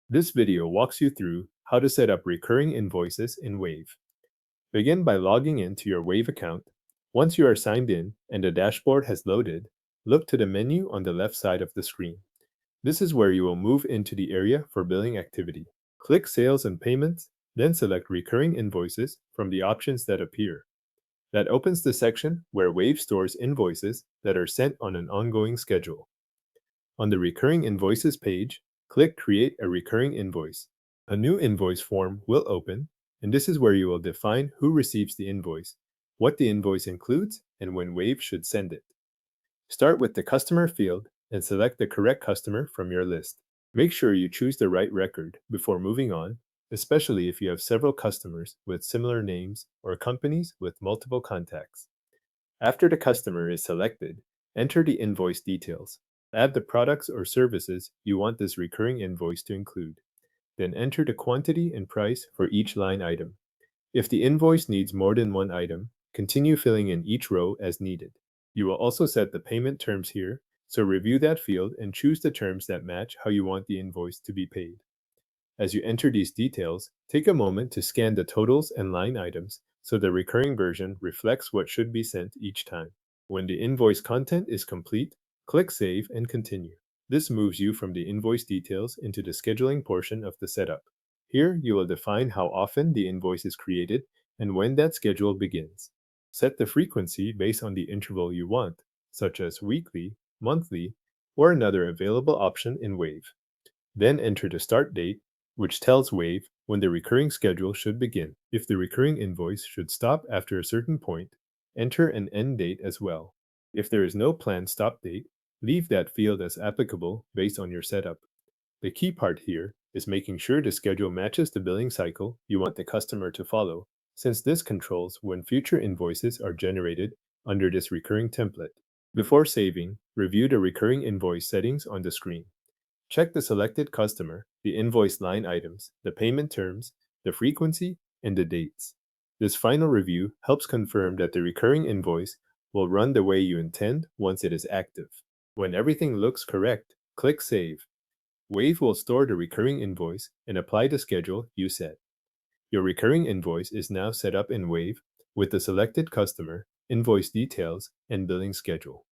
This video walks you through how to set up recurring invoices in Wave. Begin by logging into your Wave account. Once you are signed in and the dashboard has loaded, look to the menu on the left side of the screen. This is where you will move into the area for billing activity. Click Sales and Payments, then select Recurring Invoices from the options that appear. That opens the section where Wave stores invoices that are sent on an ongoing schedule. On the Recurring Invoices page, click Create a Recurring Invoice. A new invoice form will open, and this is where you will define who receives the invoice, what the invoice includes, and when Wave should send it. Start with the Customer field and select the correct customer from your list. Make sure you choose the right record before moving on, especially if you have several customers with similar names or companies with multiple contacts. After the customer is selected, enter the invoice details. Add the products or services you want this recurring invoice to include. Then enter the quantity and price for each line item. If the invoice needs more than one item, continue filling in each row as needed. You will also set the payment terms here, so review that field and choose the terms that match how you want the invoice to be paid. As you enter these details, take a moment to scan the totals and line items so the recurring version reflects what should be sent each time. When the invoice content is complete, click Save and Continue. This moves you from the invoice details into the scheduling portion of the setup. Here, you will define how often the invoice is created and when that schedule begins. Set the frequency based on the interval you want, such as weekly, monthly, or another available option in Wave. Then enter the start date, which tells Wave when the recurring schedule should begin. If the recurring invoice should stop after a certain point, enter an end date as well. If there is no planned stop date, leave that field as applicable based on your setup. The key part here is making sure the schedule matches the billing cycle you want the customer to follow, since this controls when future invoices are generated under this recurring template. Before saving, review the recurring invoice settings on the screen. Check the selected customer, the invoice line items, the payment terms, the frequency, and the dates. This final review helps confirm that the recurring invoice will run the way you intend once it is active. When everything looks correct, click Save. Wave will store the recurring invoice and apply the schedule you set. Your recurring invoice is now set up in Wave with the selected customer, invoice details, and billing schedule.